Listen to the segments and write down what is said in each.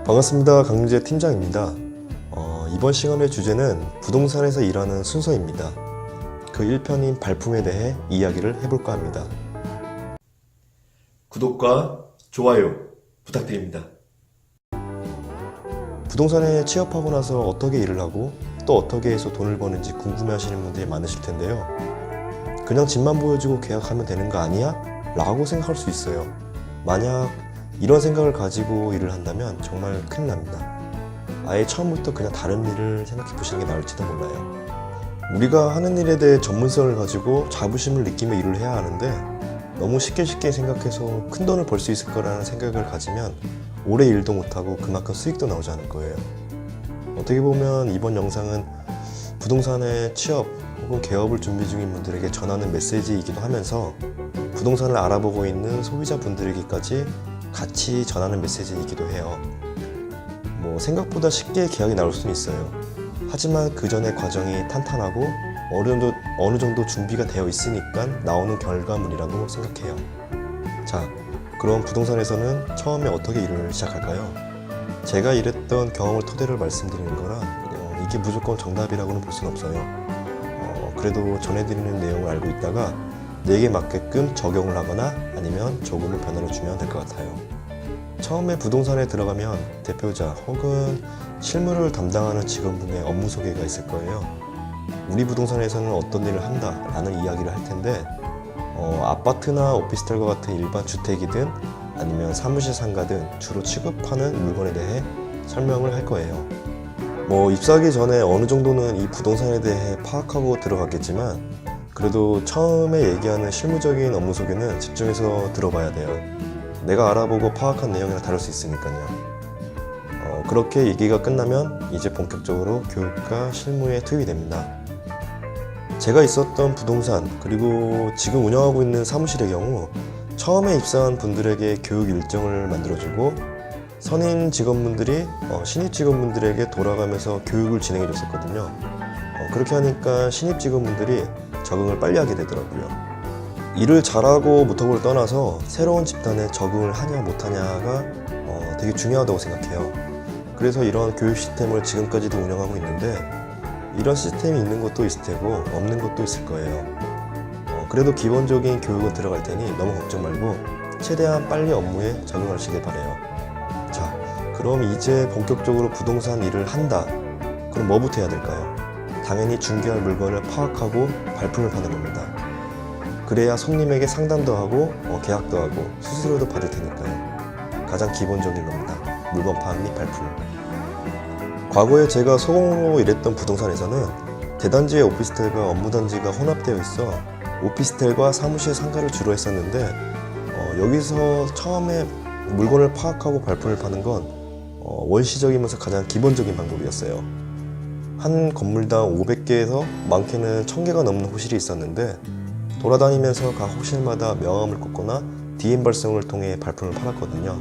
반갑습니다. 강민재 팀장입니다. 이번 시간의 주제는 부동산에서 일하는 순서입니다. 그 1편인 발품에 대해 이야기를 해볼까 합니다. 구독과 좋아요 부탁드립니다. 부동산에 취업하고 나서 어떻게 일을 하고 또 어떻게 해서 돈을 버는지 궁금해하시는 분들이 많으실 텐데요. 그냥 집만 보여주고 계약하면 되는 거 아니야? 라고 생각할 수 있어요. 만약 이런 생각을 가지고 일을 한다면 정말 큰일 납니다. 아예 처음부터 그냥 다른 일을 생각해 보시는 게 나을지도 몰라요. 우리가 하는 일에 대해 전문성을 가지고 자부심을 느끼며 일을 해야 하는데 너무 쉽게 생각해서 큰 돈을 벌 수 있을 거라는 생각을 가지면 오래 일도 못하고 그만큼 수익도 나오지 않을 거예요. 어떻게 보면 이번 영상은 부동산에 취업 혹은 개업을 준비 중인 분들에게 전하는 메시지이기도 하면서 부동산을 알아보고 있는 소비자분들에게까지 같이 전하는 메시지이기도 해요. 생각보다 쉽게 계약이 나올 수는 있어요. 하지만 그 전의 과정이 탄탄하고 어느 정도 준비가 되어 있으니까 나오는 결과물이라고 생각해요. 자, 그럼 부동산에서는 처음에 어떻게 일을 시작할까요? 제가 일했던 경험을 토대로 말씀드리는 거라 이게 무조건 정답이라고는 볼 수는 없어요. 그래도 전해드리는 내용을 알고 있다가 내게 맞게끔 적용을 하거나 아니면 조금의 변화를 주면 될 것 같아요. 처음에 부동산에 들어가면 대표자 혹은 실무를 담당하는 직원분의 업무 소개가 있을 거예요. 우리 부동산에서는 어떤 일을 한다 라는 이야기를 할 텐데 아파트나 오피스텔과 같은 일반 주택이든 아니면 사무실 상가든 주로 취급하는 물건에 대해 설명을 할 거예요. 입사하기 전에 어느 정도는 이 부동산에 대해 파악하고 들어갔겠지만 그래도 처음에 얘기하는 실무적인 업무 소개는 집중해서 들어봐야 돼요. 내가 알아보고 파악한 내용이랑 다를 수 있으니까요. 그렇게 얘기가 끝나면 이제 본격적으로 교육과 실무에 투입이 됩니다. 제가 있었던 부동산 그리고 지금 운영하고 있는 사무실의 경우 처음에 입사한 분들에게 교육 일정을 만들어주고 선임 직원분들이 신입 직원분들에게 돌아가면서 교육을 진행해 줬었거든요. 그렇게 하니까 신입 직원분들이 적응을 빨리 하게 되더라고요. 일을 잘하고 못하고를 떠나서 새로운 집단에 적응을 하냐 못하냐가 되게 중요하다고 생각해요. 그래서 이런 교육 시스템을 지금까지도 운영하고 있는데 이런 시스템이 있는 것도 있을 테고 없는 것도 있을 거예요. 그래도 기본적인 교육은 들어갈 테니 너무 걱정 말고 최대한 빨리 업무에 적응하시길 바라요. 자, 그럼 이제 본격적으로 부동산 일을 한다. 그럼 뭐부터 해야 될까요? 당연히 중개할 물건을 파악하고 발품을 파는 겁니다. 그래야 손님에게 상담도 하고 계약도 하고 수수료도 받을 테니까요. 가장 기본적인 겁니다. 물건 파악 및 발품. 과거에 제가 소공으로 일했던 부동산에서는 대단지의 오피스텔과 업무단지가 혼합되어 있어 오피스텔과 사무실 상가를 주로 했었는데 여기서 처음에 물건을 파악하고 발품을 파는 건 원시적이면서 가장 기본적인 방법이었어요. 한 건물당 500개에서 많게는 1000개가 넘는 호실이 있었는데 돌아다니면서 각 호실마다 명함을 꽂거나 DM 발송을 통해 발품을 팔았거든요.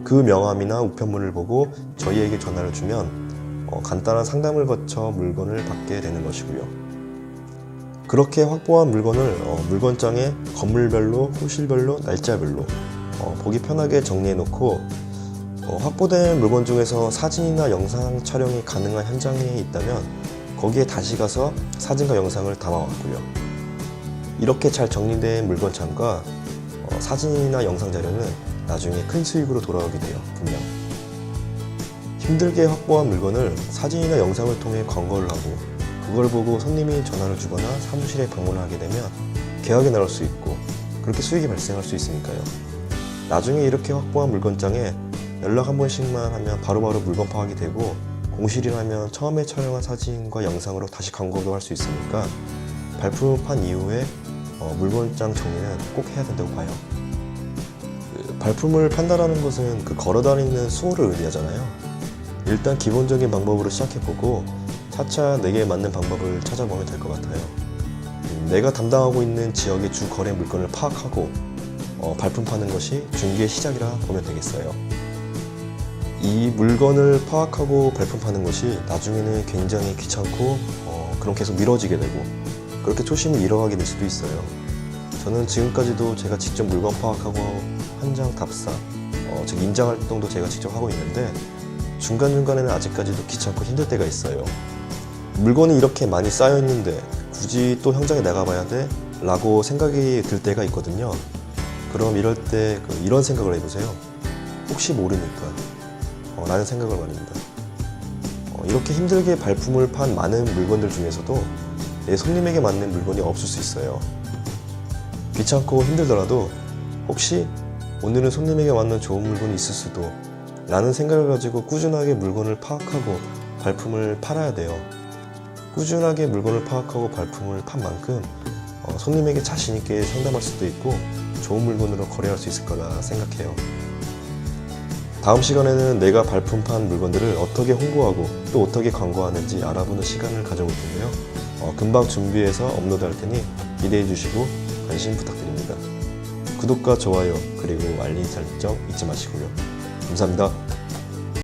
그 명함이나 우편물을 보고 저희에게 전화를 주면 간단한 상담을 거쳐 물건을 받게 되는 것이고요. 그렇게 확보한 물건을 물건장에 건물별로, 호실별로, 날짜별로 보기 편하게 정리해 놓고 확보된 물건 중에서 사진이나 영상 촬영이 가능한 현장에 있다면 거기에 다시 가서 사진과 영상을 담아왔고요. 이렇게 잘 정리된 물건창과 사진이나 영상 자료는 나중에 큰 수익으로 돌아오게 돼요. 분명. 힘들게 확보한 물건을 사진이나 영상을 통해 광고를 하고 그걸 보고 손님이 전화를 주거나 사무실에 방문을 하게 되면 계약이 나올 수 있고 그렇게 수익이 발생할 수 있으니까요. 나중에 이렇게 확보한 물건장에 연락 한 번씩만 하면 바로바로 물건 파악이 되고 공실이라면 처음에 촬영한 사진과 영상으로 다시 광고도 할 수 있으니까 발품을 판 이후에 물건장 정리는 꼭 해야 된다고 봐요. 발품을 판다라는 것은 걸어다니는 수호를 의미하잖아요. 일단 기본적인 방법으로 시작해보고 차차 내게 맞는 방법을 찾아보면 될 것 같아요. 내가 담당하고 있는 지역의 주 거래 물건을 파악하고 발품 파는 것이 중개의 시작이라 보면 되겠어요. 이 물건을 파악하고 발품 파는 것이 나중에는 굉장히 귀찮고 그럼 계속 미뤄지게 되고 그렇게 초심을 잃어가게 될 수도 있어요. 저는 지금까지도 제가 직접 물건 파악하고 현장 답사, 즉 임장 활동도 제가 직접 하고 있는데 중간중간에는 아직까지도 귀찮고 힘들 때가 있어요. 물건이 이렇게 많이 쌓여 있는데 굳이 또 현장에 나가봐야 돼? 라고 생각이 들 때가 있거든요. 그럼 이럴 때 이런 생각을 해보세요. 혹시 모르니까 라는 생각을 말입니다. 이렇게 힘들게 발품을 판 많은 물건들 중에서도 내 손님에게 맞는 물건이 없을 수 있어요. 귀찮고 힘들더라도 혹시 오늘은 손님에게 맞는 좋은 물건이 있을 수도 라는 생각을 가지고 꾸준하게 물건을 파악하고 발품을 팔아야 돼요. 꾸준하게 물건을 파악하고 발품을 판 만큼 손님에게 자신 있게 상담할 수도 있고 좋은 물건으로 거래할 수 있을 거라 생각해요. 다음 시간에는 내가 발품 판 물건들을 어떻게 홍보하고 또 어떻게 광고하는지 알아보는 시간을 가져볼 텐데요. 금방 준비해서 업로드할 테니 기대해 주시고 관심 부탁드립니다. 구독과 좋아요 그리고 알림 설정 잊지 마시고요. 감사합니다.